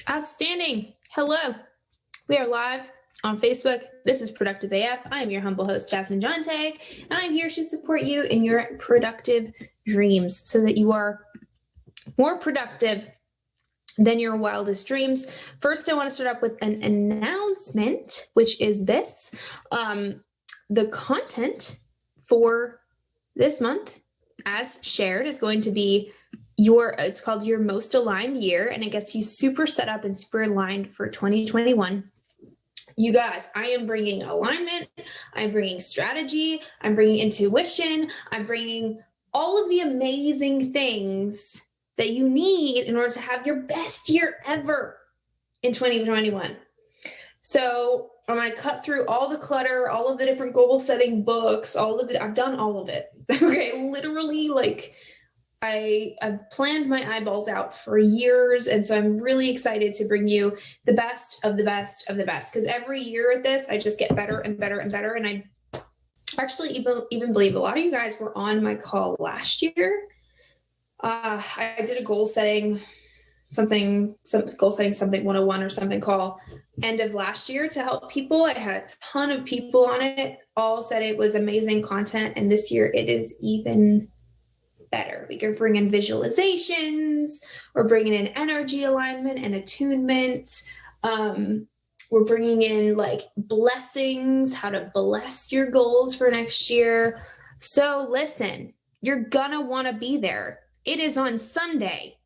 Outstanding. Hello. We are live on Facebook. This is Productive AF. I am your humble host, Jasmine Jonte, and I'm here to support you in your productive dreams so that you are more productive than your wildest dreams. First, I want to start up with an announcement, which is this. The content for this month, as shared, is going to be it's called Your Most Aligned Year, and it gets you super set up and super aligned for 2021. You guys, I am bringing alignment, I'm bringing strategy, I'm bringing intuition, I'm bringing all of the amazing things that you need in order to have your best year ever in 2021. So I'm going to cut through all the clutter, all of the different goal setting books, I've done all of it. Okay, literally, I've planned my eyeballs out for years, and so I'm really excited to bring you the best of the best of the best, because every year at this, I just get better and better and better, and I actually even believe a lot of you guys were on my call last year. I did a goal setting something 101 or something call end of last year to help people. I had a ton of people on it, all said it was amazing content, and this year it is even better. We can bring in visualizations, we're bringing in energy alignment and attunement. We're bringing in blessings, how to bless your goals for next year. So listen, you're gonna want to be there. It is on Sunday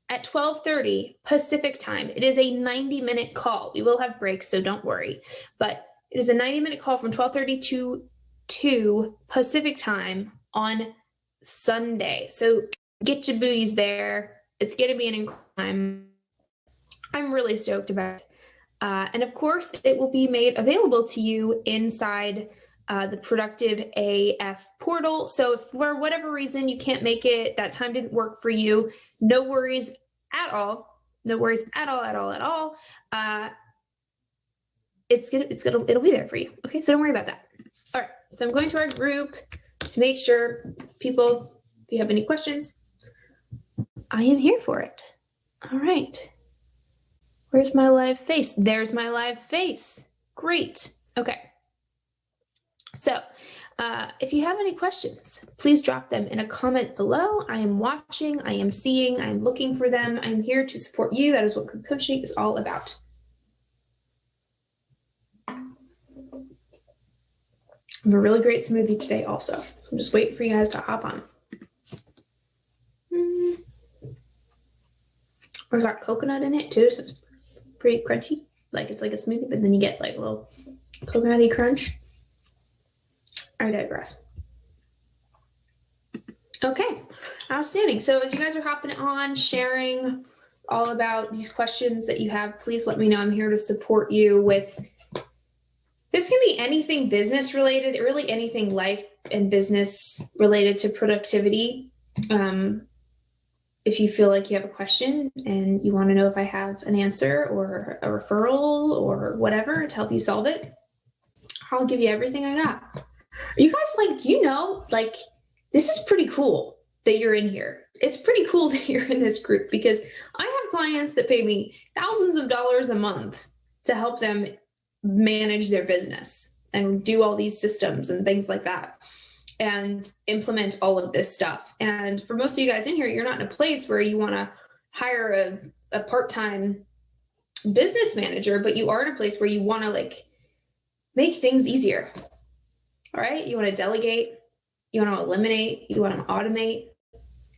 at 12:30 Pacific time. It is a 90-minute call. We will have breaks, so don't worry. But it is a 90-minute call from 12:30 to 2 Pacific time on Sunday. So get your booties there. It's going to be an incredible time. I'm really stoked about it. And of course, it will be made available to you inside the Productive AF portal. So if for whatever reason you can't make it, that time didn't work for you, no worries at all. No worries at all. It'll be there for you. Okay, so don't worry about that. All right, so I'm going to our group to make sure people, if you have any questions, I am here for it. All right. Where's my live face? There's my live face. Great. Okay. So if you have any questions, please drop them in a comment below. I am watching, I am seeing, I'm looking for them. I'm here to support you. That is what group coaching is all about. I have a really great smoothie today also. I'm just waiting for you guys to hop on. It's got coconut in it too, so it's pretty crunchy. It's like a smoothie, but then you get a little coconutty crunch. I digress. Okay, outstanding. So as you guys are hopping on, sharing all about these questions that you have, please let me know. I'm here to support you with. This can be anything business related, really anything life and business related to productivity. If you feel like you have a question and you want to know if I have an answer or a referral or whatever to help you solve it, I'll give you everything I got. You guys this is pretty cool that you're in here. It's pretty cool that you're in this group, because I have clients that pay me thousands of dollars a month to help them manage their business and do all these systems and things like that and implement all of this stuff. And for most of you guys in here, you're not in a place where you want to hire a part-time business manager, but you are in a place where you want to make things easier. All right. You want to delegate, you want to eliminate, you want to automate,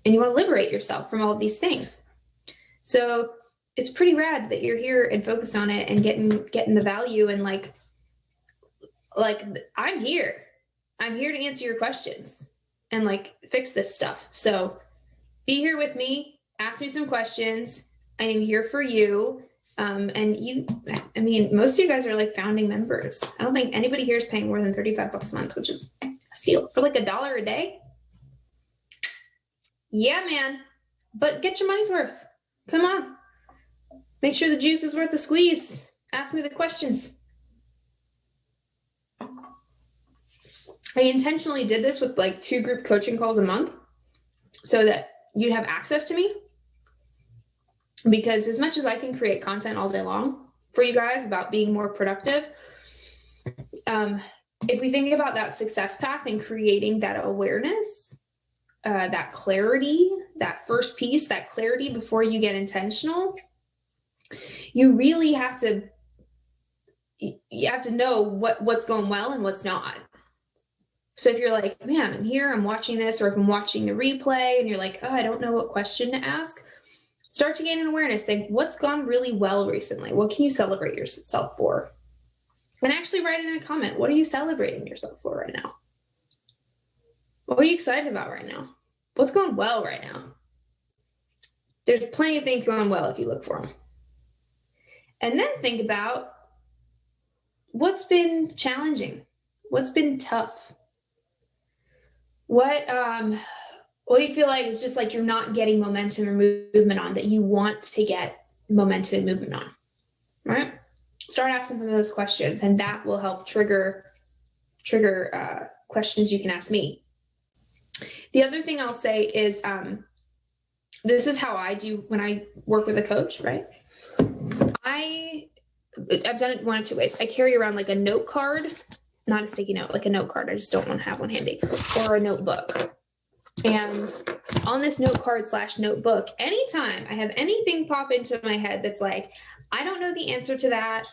and you want to liberate yourself from all of these things. So it's pretty rad that you're here and focused on it and getting the value and I'm here to answer your questions and fix this stuff. So be here with me, ask me some questions. I am here for you. Most of you guys are founding members. I don't think anybody here is paying more than $35 a month, which is a steal for $1 a day. Yeah, man, but get your money's worth. Come on. Make sure the juice is worth the squeeze. Ask me the questions. I intentionally did this with 2 group coaching calls a month so that you'd have access to me. Because as much as I can create content all day long for you guys about being more productive, if we think about that success path and creating that awareness, that clarity, that first piece, that clarity before you get intentional, you really have to know what's going well and what's not. So if you're like, man, I'm here, I'm watching this, or if I'm watching the replay and you're like, oh, I don't know what question to ask, start to gain an awareness. Think, what's gone really well recently? What can you celebrate yourself for? And actually write in a comment, what are you celebrating yourself for right now? What are you excited about right now? What's going well right now? There's plenty of things going well if you look for them. And then think about what's been challenging, what's been tough. What do you feel like is just like you're not getting momentum or movement on that you want to get momentum and movement on, right? Start asking some of those questions, and that will help trigger questions you can ask me. The other thing I'll say is this is how I do when I work with a coach, right? I've done it one of two ways. I carry around like a note card, not a sticky note, like a note card. I just don't want to have one handy, or a notebook. And on this note card / notebook, anytime I have anything pop into my head that's like, I don't know the answer to that.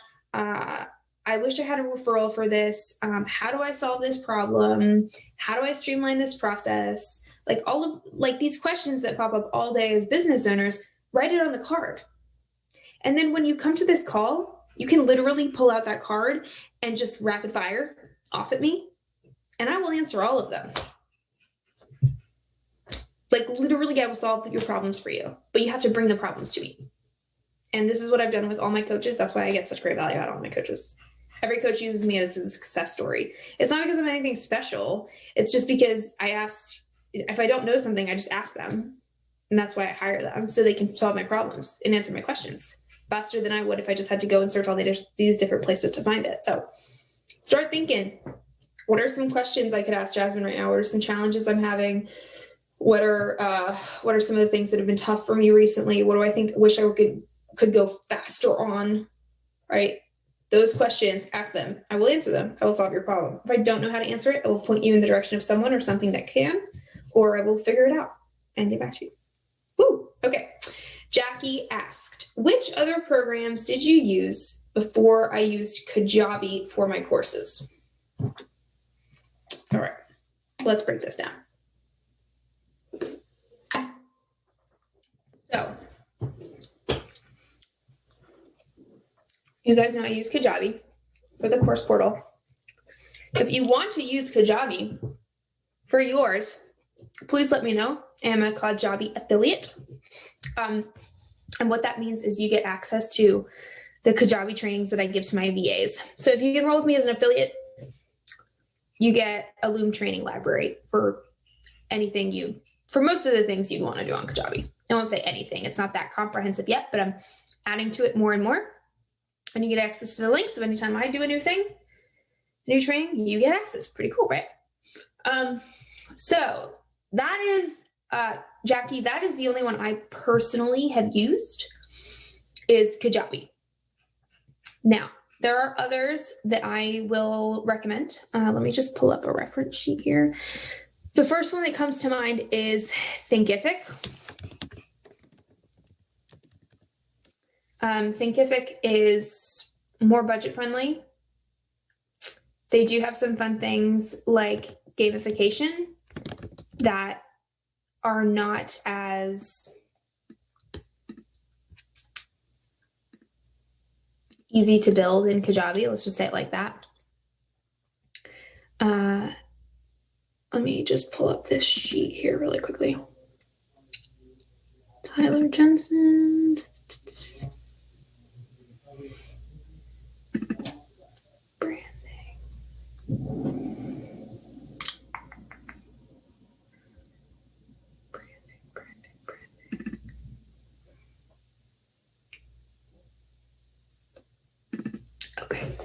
I wish I had a referral for this. How do I solve this problem? How do I streamline this process? Like all of like these questions that pop up all day as business owners, write it on the card. And then when you come to this call, you can literally pull out that card and just rapid fire off at me, and I will answer all of them. Like literally, I will solve your problems for you, but you have to bring the problems to me. And this is what I've done with all my coaches. That's why I get such great value out of all my coaches. Every coach uses me as a success story. It's not because of anything special. It's just because I asked, if I don't know something, I just ask them. And that's why I hire them, so they can solve my problems and answer my questions faster than I would if I just had to go and search all these different places to find it. So start thinking, what are some questions I could ask Jasmine right now? What are some challenges I'm having? What are some of the things that have been tough for me recently? What do I think, wish I could go faster on, right? Those questions, ask them. I will answer them. I will solve your problem. If I don't know how to answer it, I will point you in the direction of someone or something that can, or I will figure it out and get back to you. Woo, okay. Jackie asked, which other programs did you use before I used Kajabi for my courses? All right, let's break this down. So, you guys know I use Kajabi for the course portal. If you want to use Kajabi for yours, please let me know. I'm a Kajabi affiliate. And what that means is you get access to the Kajabi trainings that I give to my VAs. So if you enroll with me as an affiliate, you get a Loom training library for most of the things you'd want to do on Kajabi. I won't say anything. It's not that comprehensive yet, but I'm adding to it more and more. And you get access to the links. So anytime I do a new thing, a new training, you get access. Pretty cool, right? So that is, Jackie, that is the only one I personally have used is Kajabi. Now, there are others that I will recommend. Let me just pull up a reference sheet here. The first one that comes to mind is Thinkific. Thinkific is more budget friendly. They do have some fun things like gamification that are not as easy to build in Kajabi. Let's just say it like that. Let me just pull up this sheet here really quickly. Tyler Jensen. Branding. Okay.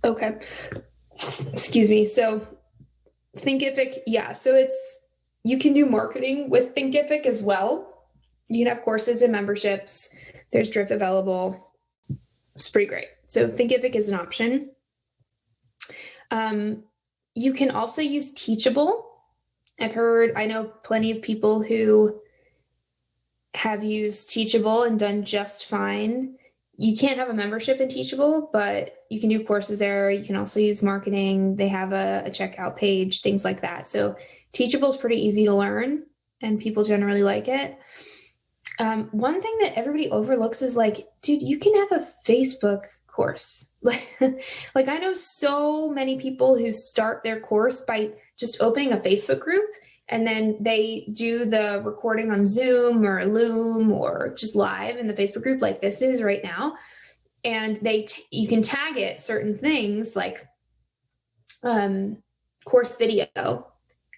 Okay. Excuse me. So Thinkific, yeah. So it's You can do marketing with Thinkific as well. You can have courses and memberships. There's Drip available. It's pretty great. So Thinkific is an option. You can also use Teachable. I know plenty of people who have used Teachable and done just fine. You can't have a membership in Teachable, but you can do courses there. You can also use marketing. They have a checkout page, things like that. So Teachable is pretty easy to learn and people generally like it. One thing that everybody overlooks is like, dude, you can have a Facebook course. Like I know so many people who start their course by just opening a Facebook group, and then they do the recording on Zoom or Loom or just live in the Facebook group like this is right now. And you can tag it certain things like course video.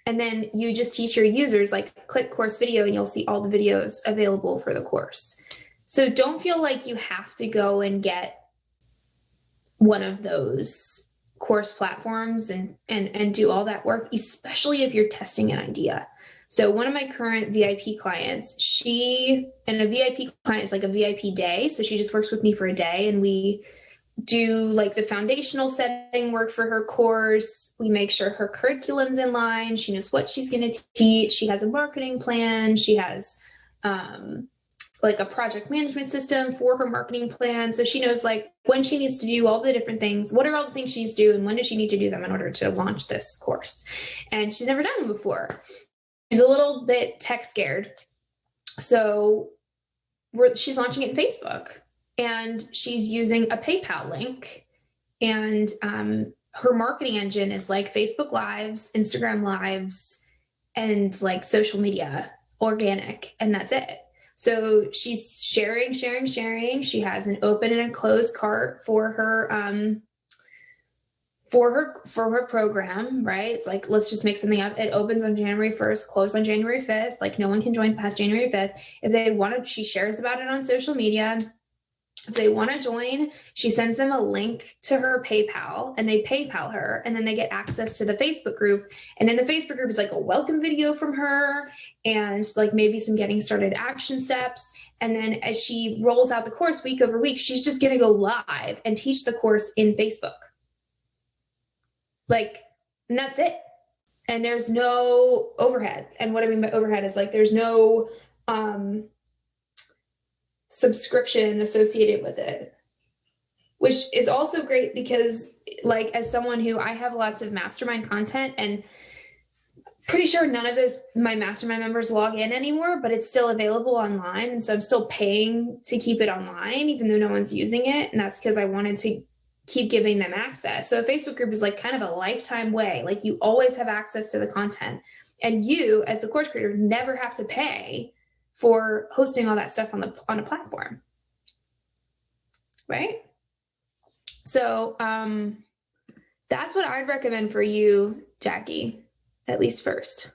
And then you just teach your users, like click course video and you'll see all the videos available for the course. So don't feel like you have to go and get one of those course platforms and do all that work, especially if you're testing an idea. So one of my current VIP clients, and a VIP client is like a VIP day. So she just works with me for a day and we do like the foundational setting work for her course. We make sure her curriculum's in line. She knows what she's going to teach. She has a marketing plan. She has like a project management system for her marketing plan. So she knows like when she needs to do all the different things, what are all the things she needs to do, and when does she need to do them in order to launch this course. And she's never done them before. She's a little bit tech scared. So she's launching it in Facebook. And she's using a PayPal link, and her marketing engine is like Facebook Lives, Instagram Lives, and like social media, organic, and that's it. So she's sharing. She has an open and a closed cart for her program, right? It's like, let's just make something up. It opens on January 1st, closed on January 5th. Like no one can join past January 5th. If they want to, she shares about it on social media. If they want to join, she sends them a link to her PayPal and they PayPal her, and then they get access to the Facebook group. And in the Facebook group is like a welcome video from her and like maybe some getting started action steps. And then as she rolls out the course week over week, she's just going to go live and teach the course in Facebook. Like, and that's it. And there's no overhead. And what I mean by overhead is like, there's no, subscription associated with it, which is also great because like as someone who I have lots of mastermind content, and pretty sure none of my mastermind members log in anymore, but it's still available online. And so I'm still paying to keep it online, even though no one's using it. And that's because I wanted to keep giving them access. So a Facebook group is like kind of a lifetime way. Like you always have access to the content, and you as the course creator never have to pay for hosting all that stuff on a platform, right? So that's what I'd recommend for you, Jackie, at least first.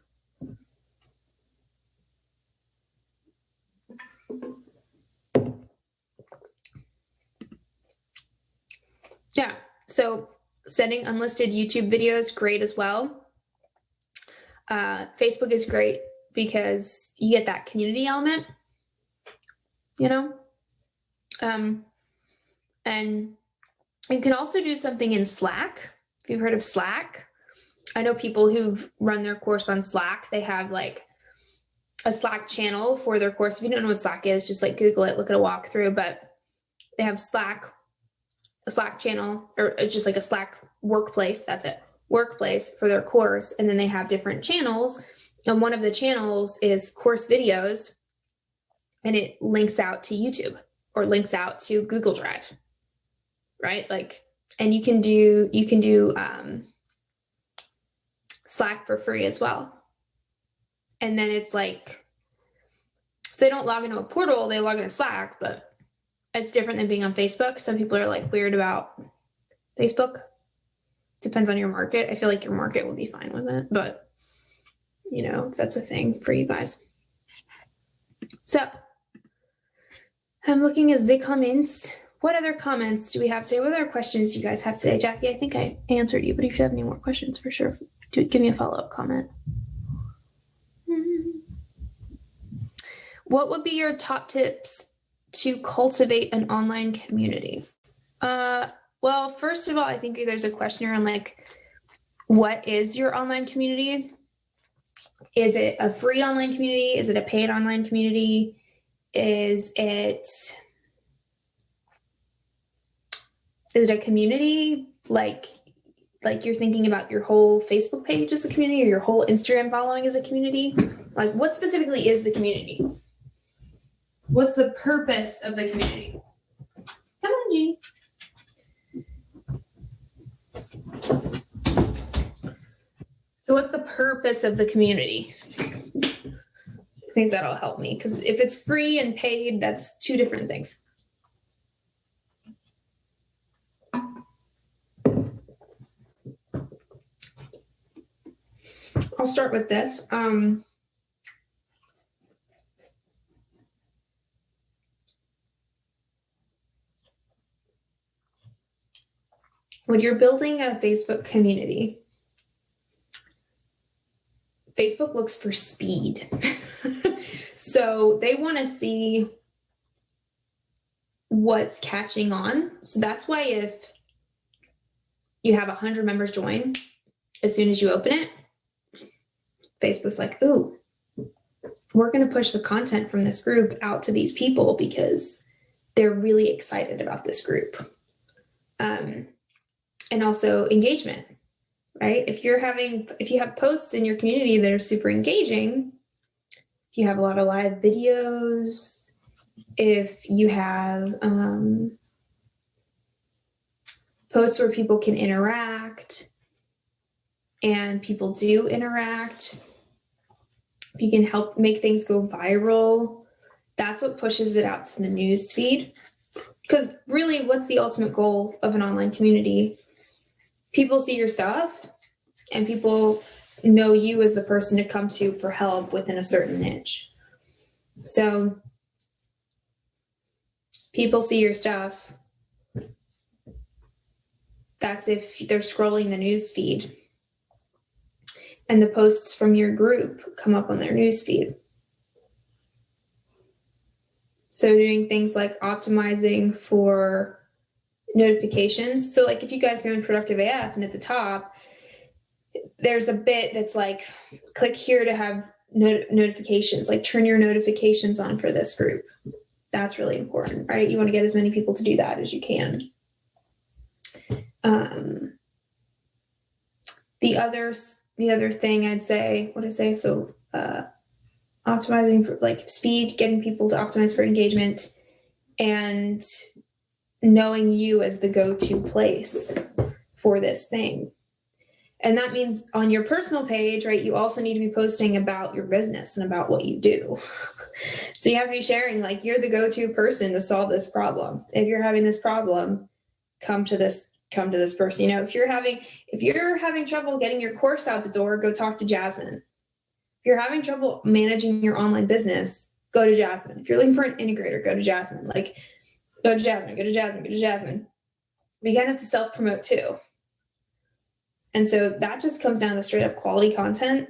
Yeah, so sending unlisted YouTube videos, great as well. Facebook is great because you get that community element, you know? And you can also do something in Slack. If you've heard of Slack, I know people who've run their course on Slack. They have like a Slack channel for their course. If you don't know what Slack is, just like Google it, look at a walkthrough, but they have a Slack channel, or just like a Slack workplace. That's it. Workplace for their course. And then they have different channels. And one of the channels is course videos, and it links out to YouTube or links out to Google Drive, right? Like, and you can do Slack for free as well. And then it's like, so they don't log into a portal, they log into Slack, but it's different than being on Facebook. Some people are like weird about Facebook. Depends on your market. I feel like your market will be fine with it, but you know, if that's a thing for you guys. So I'm looking at the comments. What other comments do we have today? What other questions do you guys have today? Jackie, I think I answered you, but if you have any more questions, for sure, give me a follow-up comment. What would be your top tips to cultivate an online community? Well, first of all, I think there's a question around like, what is your online community? Is it a free online community? Is it a paid online community? Is it a community like you're thinking about your whole Facebook page as a community or your whole Instagram following as a community? Like, what specifically is the community? What's the purpose of the community? Come on, Jeannie. So what's the purpose of the community? I think that'll help me, because if it's free and paid, that's two different things. I'll start with this. When you're building a Facebook community, Facebook looks for speed. So they want to see what's catching on. So that's why if you have 100 members join, as soon as you open it, Facebook's like, ooh, we're going to push the content from this group out to these people because they're really excited about this group. And also engagement, right? If you have posts in your community that are super engaging, if you have a lot of live videos, if you have posts where people can interact and people do interact, if you can help make things go viral, that's what pushes it out to the news feed. Because really, what's the ultimate goal of an online community? People see your stuff and people know you as the person to come to for help within a certain niche. So people see your stuff. That's if they're scrolling the news feed and the posts from your group come up on their news feed. So doing things like optimizing for notifications. So like if you guys go in Productive AF and at the top, there's a bit that's like, click here to have notifications, like turn your notifications on for this group. That's really important, right? You want to get as many people to do that as you can. The other thing I'd say, so optimizing for like speed, getting people to optimize for engagement, and knowing you as the go-to place for this thing. And that means on your personal page, right, you also need to be posting about your business and about what you do. So you have to be sharing, like, you're the go-to person to solve this problem. If you're having this problem, come to this person. You know, if you're having trouble getting your course out the door, go talk to Jasmine. If you're having trouble managing your online business, go to Jasmine. If you're looking for an integrator, go to Jasmine. Like, go to Jasmine. We kind of have to self-promote too. And so that just comes down to straight up quality content.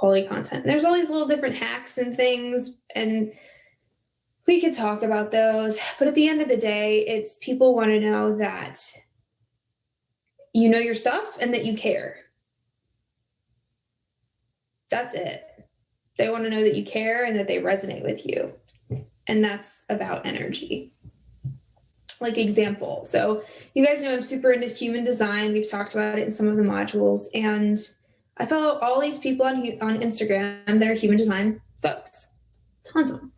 There's all these little different hacks and things, and we could talk about those. But at the end of the day, it's people want to know that you know your stuff and that you care. That's it. They want to know that you care and that they resonate with you. And that's about energy. Like example. So you guys know I'm super into human design. We've talked about it in some of the modules. And I follow all these people on Instagram that are human design folks. Tons of them.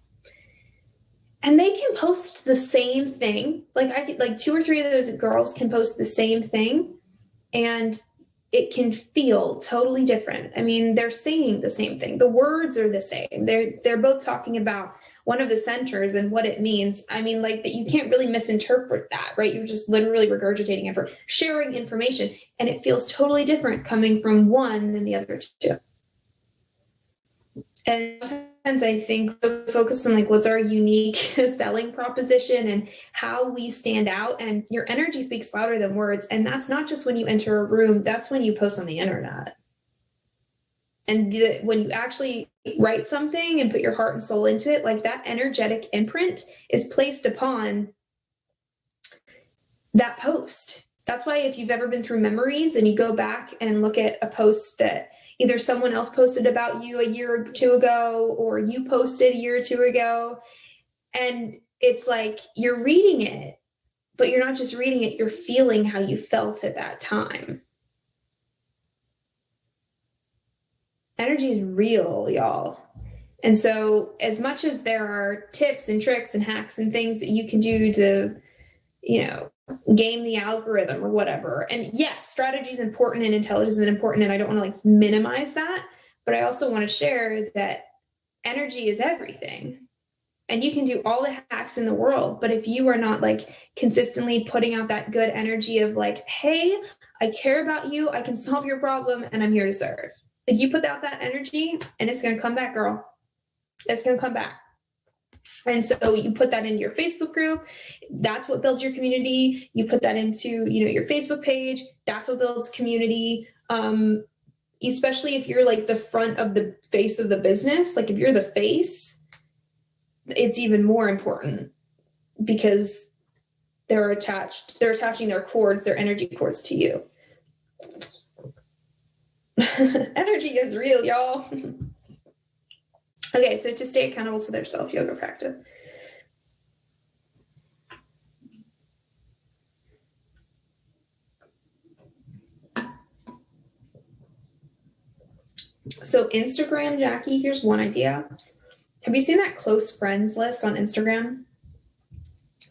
And they can post the same thing. Like 2 or 3 of those girls can post the same thing. And it can feel totally different. I mean, they're saying the same thing. The words are the same. They're both talking about one of the centers and what it means. I mean, like, that you can't really misinterpret that, right? You're just literally regurgitating sharing information, and it feels totally different coming from one than the other two. And sometimes I think we focus on like what's our unique selling proposition and how we stand out, and your energy speaks louder than words. And that's not just when you enter a room, that's when you post on the internet. And when you actually write something and put your heart and soul into it, like that energetic imprint is placed upon that post. That's why if you've ever been through memories and you go back and look at a post that either someone else posted about you a year or two ago, or you posted a year or two ago, and it's like you're reading it, but you're not just reading it, you're feeling how you felt at that time. Energy is real, y'all. And so as much as there are tips and tricks and hacks and things that you can do to, game the algorithm or whatever. And yes, strategy is important and intelligence is important. And I don't want to like minimize that, but I also want to share that energy is everything. And you can do all the hacks in the world, but if you are not like consistently putting out that good energy of like, hey, I care about you, I can solve your problem, and I'm here to serve. Like you put out that energy and it's going to come back, girl. It's going to come back. And so you put that into your Facebook group. That's what builds your community. You put that into, your Facebook page. That's what builds community. Especially if you're like the front of the face of the business, like if you're the face, it's even more important because they're attaching their cords, their energy cords to you. Energy is real, y'all. Okay, so to stay accountable to their self-yoga practice. So Instagram, Jackie, here's one idea. Have you seen that close friends list on Instagram?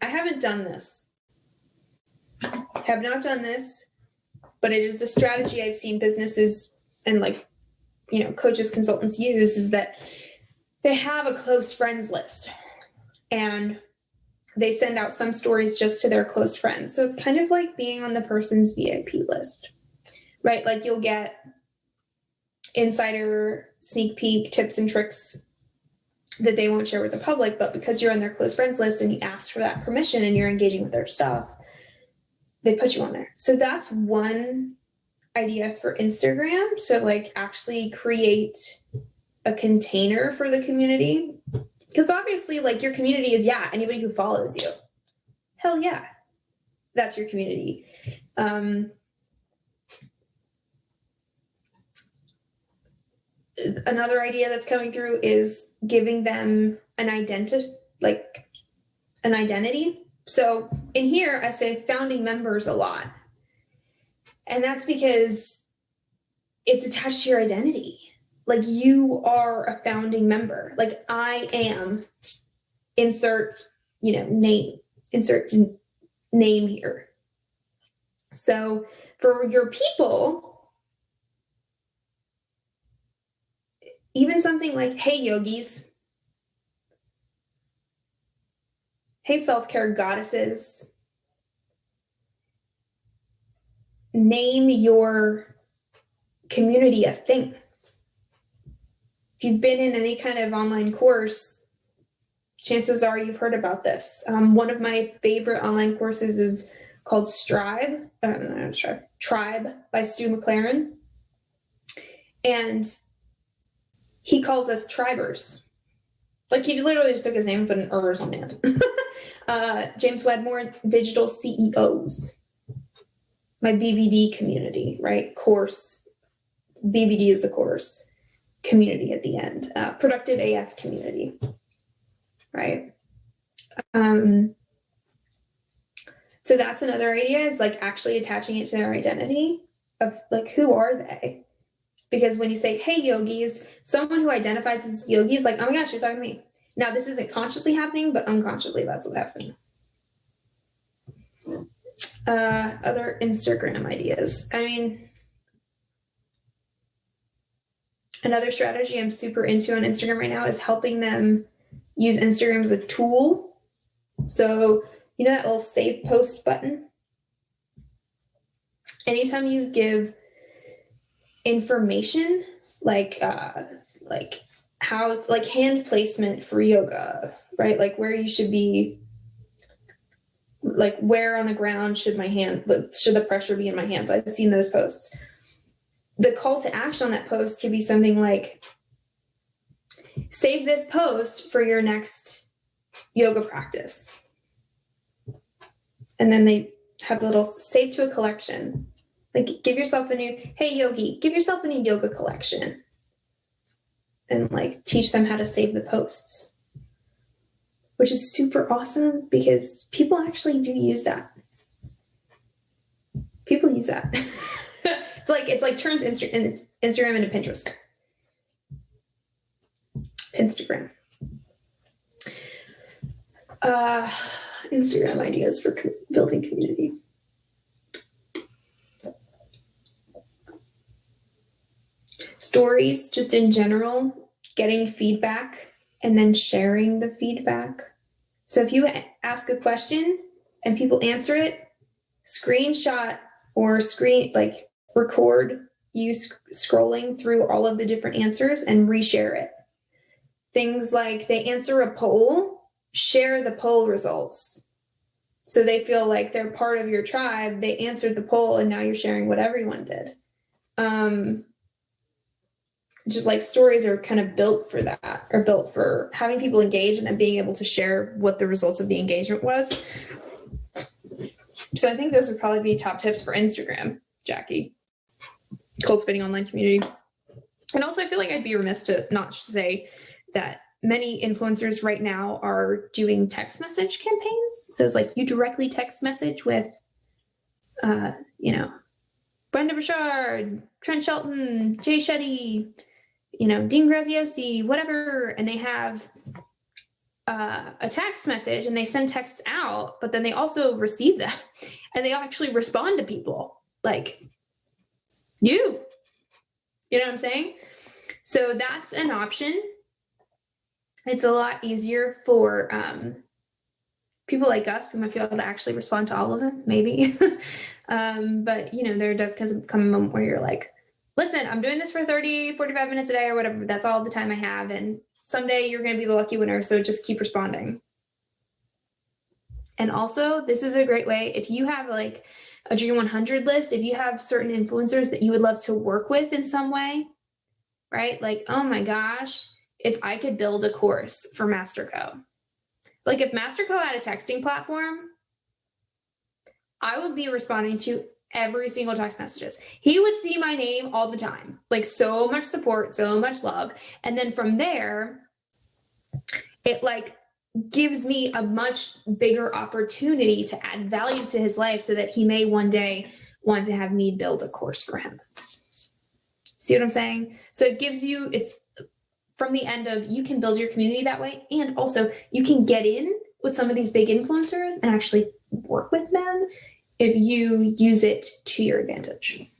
I haven't done this. Have not done this, but it is a strategy I've seen businesses and coaches, consultants use, is that they have a close friends list and they send out some stories just to their close friends. So it's kind of like being on the person's VIP list, right? Like you'll get insider sneak peek tips and tricks that they won't share with the public, but because you're on their close friends list and you ask for that permission and you're engaging with their stuff, they put you on there. So that's one idea for Instagram. So like actually create a container for the community, because obviously like your community is anybody who follows you. Hell yeah, that's your community. Another idea that's coming through is giving them an identity. So in here I say founding members a lot, and that's because it's attached to your identity. Like you are a founding member. Like I am, insert name here. So for your people, even something like, hey yogis, hey self-care goddesses, name your community a thing. If you've been in any kind of online course, chances are you've heard about this. One of my favorite online courses is called Tribe by Stu McLaren. And he calls us tribers. Like he literally just took his name and put an ers on the end. James Wedmore, digital CEOs. My BBD community, right? Course. BBD is the course. Community at the end. Productive AF community, right? So that's another idea, is like actually attaching it to their identity of like, who are they? Because when you say, hey yogis, someone who identifies as yogi is like, oh my gosh, she's talking to me. Now this isn't consciously happening, but unconsciously that's what's happening. Other Instagram ideas. I mean, another strategy I'm super into on Instagram right now is helping them use Instagram as a tool. So, that little save post button? Anytime you give information, like how it's like hand placement for yoga, right? Like where you should be, like where on the ground should the pressure be in my hands? I've seen those posts. The call to action on that post could be something like, save this post for your next yoga practice. And then they have a little save to a collection. Like give yourself a new, hey yogi, give yourself a new yoga collection. And like teach them how to save the posts. Which is super awesome because people actually do use that. People use that. It's like turns Instagram into Pinterest. Instagram. Instagram ideas for building community. Stories, just in general, getting feedback and then sharing the feedback. So if you ask a question and people answer it, screenshot or record you scrolling through all of the different answers and reshare it. Things like they answer a poll, share the poll results. So they feel like they're part of your tribe. They answered the poll and now you're sharing what everyone did. Just like stories are kind of built for that, or built for having people engage and then being able to share what the results of the engagement was. So I think those would probably be top tips for Instagram, Jackie. Cultivating online community. And also I feel like I'd be remiss to not say that many influencers right now are doing text message campaigns. So it's like you directly text message with, Brenda Burchard, Trent Shelton, Jay Shetty, Dean Graziosi, whatever. And they have a text message and they send texts out, but then they also receive them and they actually respond to people like you know what I'm saying? So that's an option. It's a lot easier for people like us. We might be able to actually respond to all of them, maybe. But there does come a moment where you're like, listen, I'm doing this for 30, 45 minutes a day or whatever. That's all the time I have. And someday you're going to be the lucky winner. So just keep responding. And also, this is a great way. If you have like a Dream 100 list, if you have certain influencers that you would love to work with in some way, right? Like, oh my gosh, if I could build a course for Masterco. Like if Masterco had a texting platform, I would be responding to every single text messages. He would see my name all the time, like so much support, so much love. And then from there, it like gives me a much bigger opportunity to add value to his life so that he may one day want to have me build a course for him. See what I'm saying? So it gives you, it's from the end of you can build your community that way. And also you can get in with some of these big influencers and actually work with them if you use it to your advantage.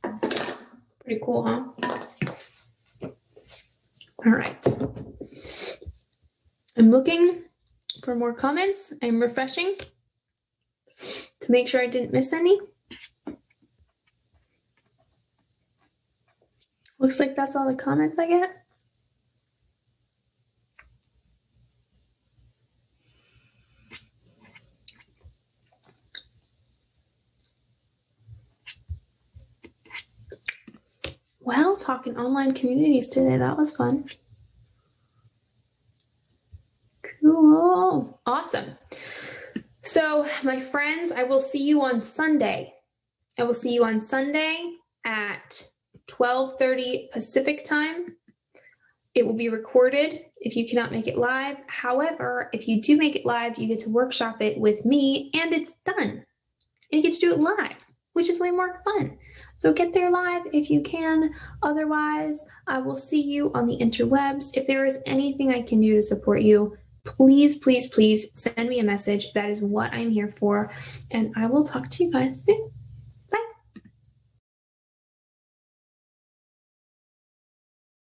Pretty cool, huh? All right. I'm looking for more comments. I'm refreshing to make sure I didn't miss any. Looks like that's all the comments I get. Well, talking online communities today, that was fun. Cool. Awesome. So, my friends, I will see you on Sunday. I will see you on Sunday at 12:30 Pacific time. It will be recorded if you cannot make it live. However, if you do make it live, you get to workshop it with me and it's done. And you get to do it live, which is way more fun. So get there live if you can. Otherwise, I will see you on the interwebs. If there is anything I can do to support you, please, please, please send me a message. That is what I'm here for. And I will talk to you guys soon.